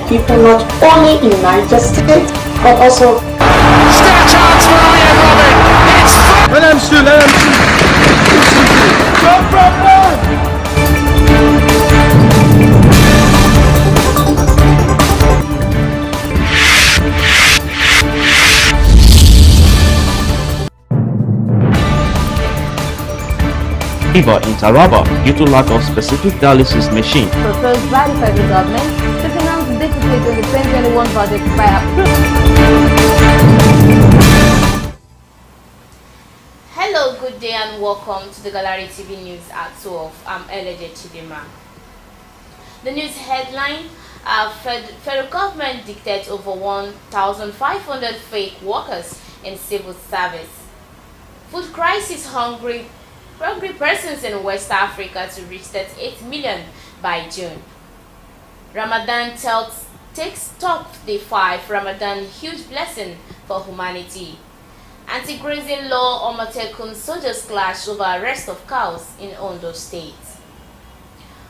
people not only in Niger State but also. Still a chance for Ian Robin. It's let him shoot, let him shoot. No problem. Fever in Taraba due to lack of specific dialysis machine. Proposed by the federal government to finance the deficit in the 2021 budget by approval. Hello, good day and welcome to the Gallery TV News at 12. I'm Elede Chidima. The news headline, federal government dictates over 1,500 fake workers in civil service. Food crisis, hungry persons in West Africa to reach 38 million by June. Ramadan takes top day 5. Ramadan, huge blessing for humanity. Anti-grazing law, Omotekun soldiers clash over arrest of cows in Ondo State.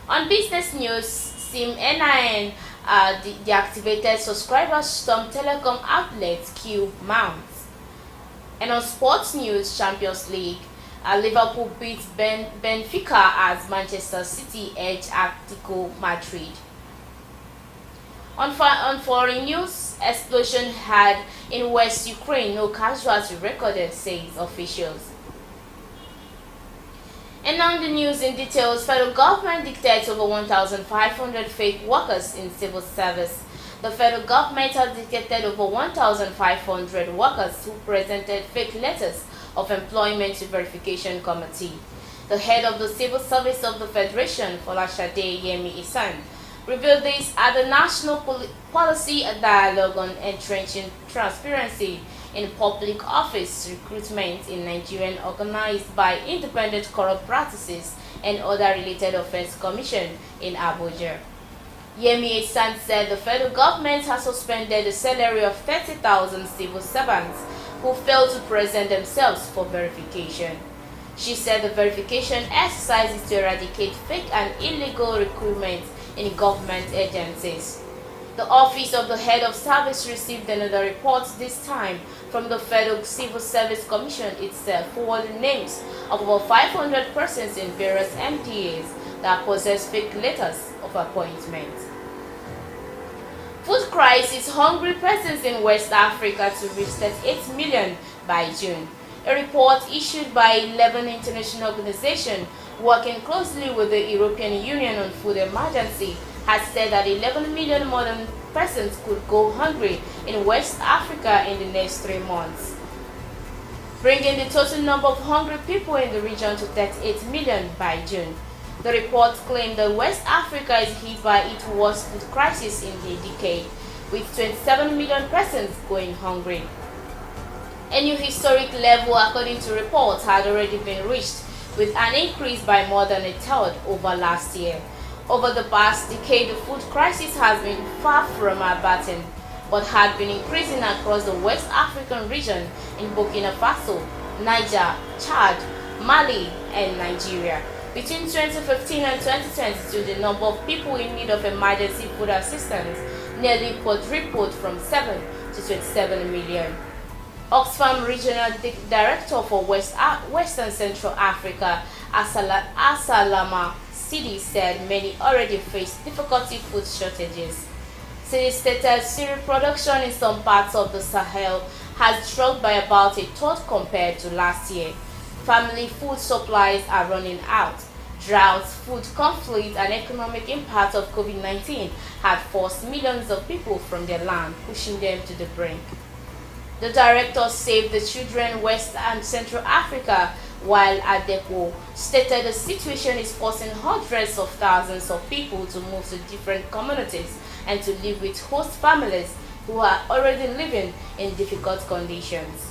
On business news, SIM NIN deactivated subscribers storm telecom outlets queue mounts. And on sports news, Champions League, Liverpool beats Benfica as Manchester City edge Atletico Madrid. On foreign news, explosion had in West Ukraine, no casualty recorded, says officials. And on the news in details, federal government dictates over 1,500 fake workers in civil service. The federal government has dictated over 1,500 workers who presented fake letters of employment to verification committee. The head of the civil service of the Federation, Folashade Yemi Isan, revealed this at the National Policy Dialogue on Entrenching Transparency in Public Office Recruitment in Nigeria, organized by Independent Corrupt Practices and Other Related Offense Commission in Abuja. Yemi Isan said the federal government has suspended the salary of 30,000 civil servants who failed to present themselves for verification. She said the verification exercise is to eradicate fake and illegal recruitment in government agencies. The Office of the Head of Service received another report, this time from the Federal Civil Service Commission itself, forwarding names of over 500 persons in various MDAs that possess fake letters of appointment. Food crisis, hungry persons in West Africa to reach 38 million by June. A report issued by 11 international organizations working closely with the European Union on food emergency has said that 11 million modern persons could go hungry in West Africa in the next 3 months, bringing the total number of hungry people in the region to 38 million by June. The report claimed that West Africa is hit by its worst food crisis in a decade, with 27 million persons going hungry. A new historic level, according to reports, had already been reached, with an increase by more than a third over last year. Over the past decade, the food crisis has been far from abating, but had been increasing across the West African region in Burkina Faso, Niger, Chad, Mali, and Nigeria. Between 2015 and 2022, the number of people in need of emergency food assistance nearly quadrupled from 7 to 27 million. Oxfam Regional Director for West and Central Africa, Asalama Sidi, said many already face difficulty food shortages. Sidi stated cereal production in some parts of the Sahel has dropped by about a third compared to last year. Family food supplies are running out. Droughts, food conflict, and economic impact of COVID-19 have forced millions of people from their land, pushing them to the brink. The director Save the Children West and Central Africa, while Adepo, stated the situation is forcing hundreds of thousands of people to move to different communities and to live with host families who are already living in difficult conditions.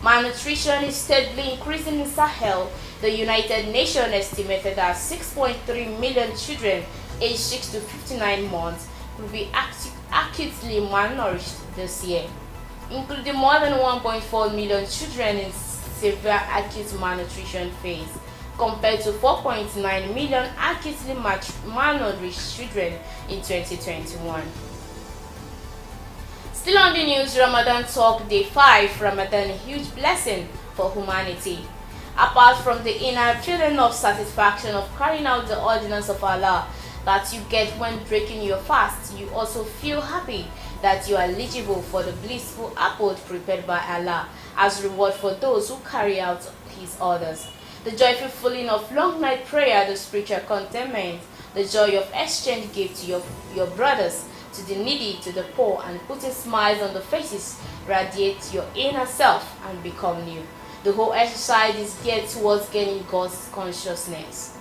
Malnutrition is steadily increasing in Sahel. The United Nations estimated that 6.3 million children aged 6 to 59 months could be acutely malnourished this year, including more than 1.4 million children in severe acute malnutrition phase, compared to 4.9 million acutely malnourished children in 2021. Still on the news, Ramadan Talk Day 5, Ramadan, a huge blessing for humanity. Apart from the inner feeling of satisfaction of carrying out the ordinance of Allah that you get when breaking your fast, you also feel happy that you are eligible for the blissful abode prepared by Allah as reward for those who carry out His orders. The joyful feeling of long night prayer, the spiritual contentment, the joy of exchange gift to your brothers, to the needy, to the poor, and putting smiles on the faces radiate your inner self and become new. The whole exercise is geared towards gaining God's consciousness.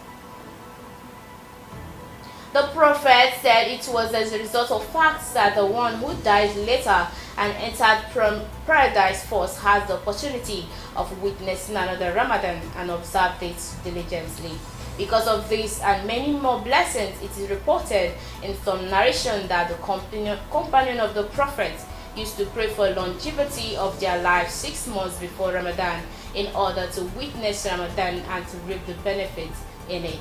The prophet said it was as a result of facts that the one who dies later and entered paradise first has the opportunity of witnessing another Ramadan and observed it diligently. Because of this and many more blessings, it is reported in some narration that the companion of the prophet used to pray for longevity of their life 6 months before Ramadan in order to witness Ramadan and to reap the benefits in it.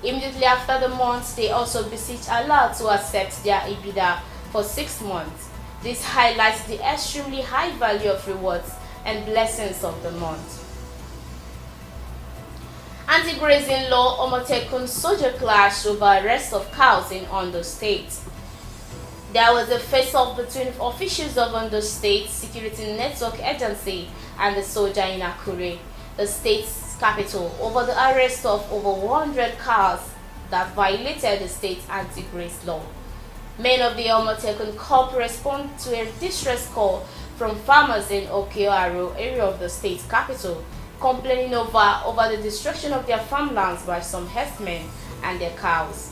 Immediately after the month, they also beseech Allah to accept their ibadah for 6 months. This highlights the extremely high value of rewards and blessings of the month. Anti-grazing law, Omotekun soldier clash over arrest of cows in Ondo State. There was a face-off between officials of Ondo State Security Network Agency and the soldier in Akure, the state's capital, over the arrest of over 100 cows that violated the state's anti-graze law. Men of the Omotekun Corps respond to a distress call from farmers in Okeoaro area of the state's capital, complaining over the destruction of their farmlands by some herdsmen and their cows.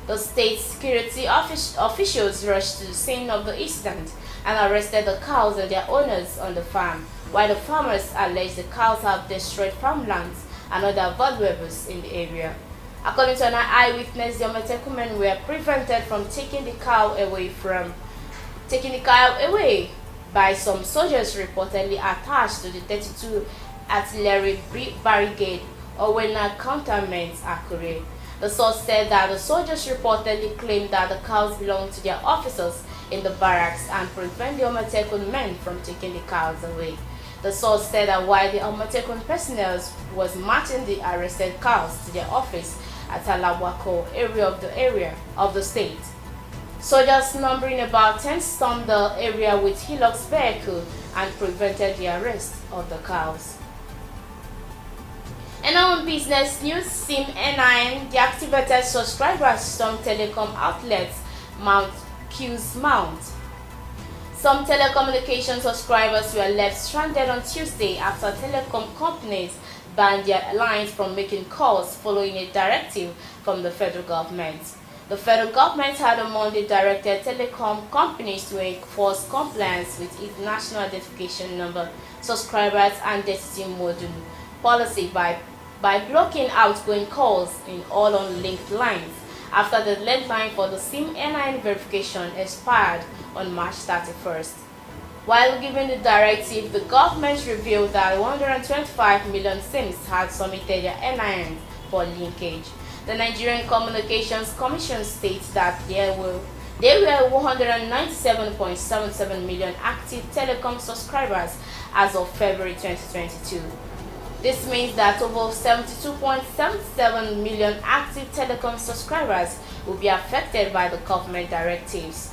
The state security officials rushed to the scene of the incident and arrested the cows and their owners on the farm, while the farmers allege the cows have destroyed farmlands and other valuables in the area. According to an eyewitness, the Omotekun men were prevented from taking the cow away by some soldiers reportedly attached to the 32 Artillery Brigade Owena Cantonment, Akure. The source said that the soldiers reportedly claimed that the cows belonged to their officers in the barracks and prevent the Omotekun men from taking the cows away. The source said that while the Omotekun personnel was marching the arrested cows to their office at Alawako area of the state, soldiers numbering about 10 stormed the area with Hilux vehicle and prevented the arrest of the cows. And on business news, SIM N9 deactivated subscribers, some telecom outlets mount queues mount. Some telecommunication subscribers were left stranded on Tuesday after telecom companies banned their lines from making calls following a directive from the federal government. The federal government had on Monday directed telecom companies to enforce compliance with its national identification number, subscribers and identity module policy by blocking outgoing calls in all unlinked lines after the deadline for the SIM N9 verification expired on March 31st. While giving the directive, the government revealed that 125 million SIMs had submitted their NIN for linkage. The Nigerian Communications Commission states that there were 197.77 million active telecom subscribers as of February 2022. This means that over 72.77 million active telecom subscribers will be affected by the government directives.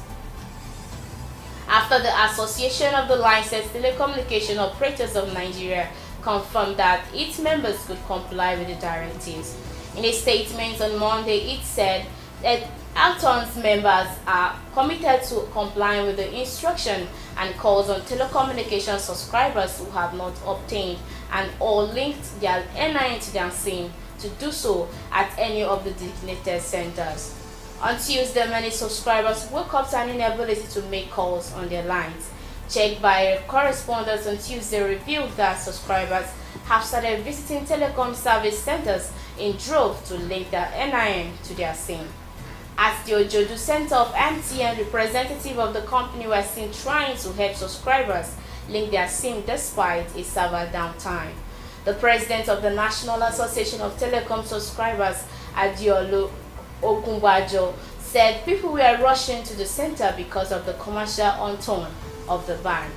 After the Association of the Licensed Telecommunication Operators of Nigeria confirmed that its members could comply with the directives. In a statement on Monday, it said that Alton's members are committed to complying with the instruction and calls on telecommunication subscribers who have not obtained and or linked their NIN to their SIM to do so at any of the designated centers. On Tuesday, many subscribers woke up to an inability to make calls on their lines. Checked by correspondents on Tuesday revealed that subscribers have started visiting telecom service centers in droves to link their NIN to their SIM. At the Ojodu Center of MTN, representative of the company were seen trying to help subscribers link their SIM despite a server downtime. The president of the National Association of Telecom Subscribers, Adiolu Ogunbajo, said people were rushing to the center because of the commercial undertone of the ban.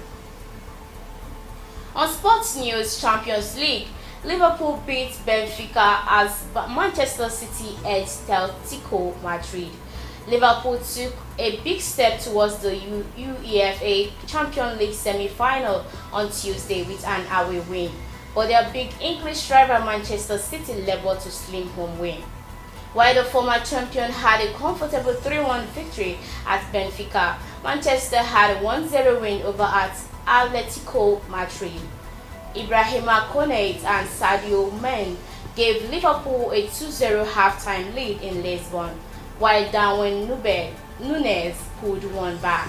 On sports news, Champions League, Liverpool beat Benfica as Manchester City edged Atletico Madrid. Liverpool took a big step towards the UEFA Champions League semi-final on Tuesday with an away win, but their big English rival Manchester City leveled to slim home win. While the former champion had a comfortable 3-1 victory at Benfica, Manchester had a 1-0 win over at Atletico Madrid. Ibrahima Konate and Sadio Mane gave Liverpool a 2-0 halftime lead in Lisbon, while Darwin Núñez pulled one back.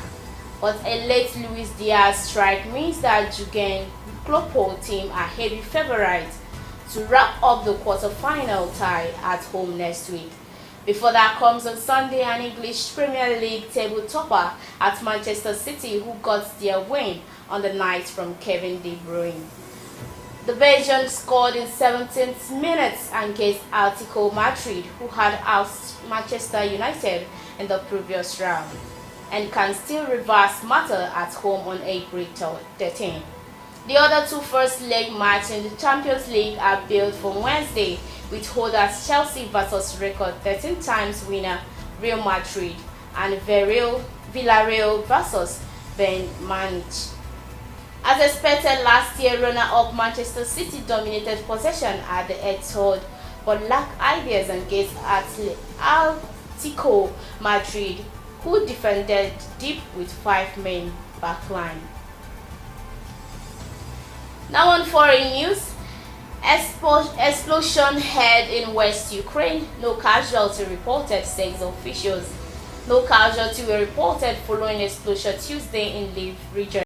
But a late Luis Diaz strike means that Jurgen Klopp's team are heavy favorites to wrap up the quarter-final tie at home next week. Before that comes on Sunday an English Premier League table topper at Manchester City, who got their win on the night from Kevin De Bruyne. The Belgians scored in 17th minutes against Atletico Madrid, who had ousted Manchester United in the previous round, and can still reverse matter at home on April 13. The other two first leg matches in the Champions League are billed for Wednesday, with holders Chelsea vs record 13 times winner Real Madrid and Villarreal vs Bayern Munich. As expected last year, runner-up Manchester City dominated possession at the Etihad but lacked ideas against Atletico Madrid, who defended deep with 5-man backline. Now on foreign news, explosion heard in West Ukraine. No casualty reported, says officials. No casualty were reported following explosion Tuesday in Lviv region.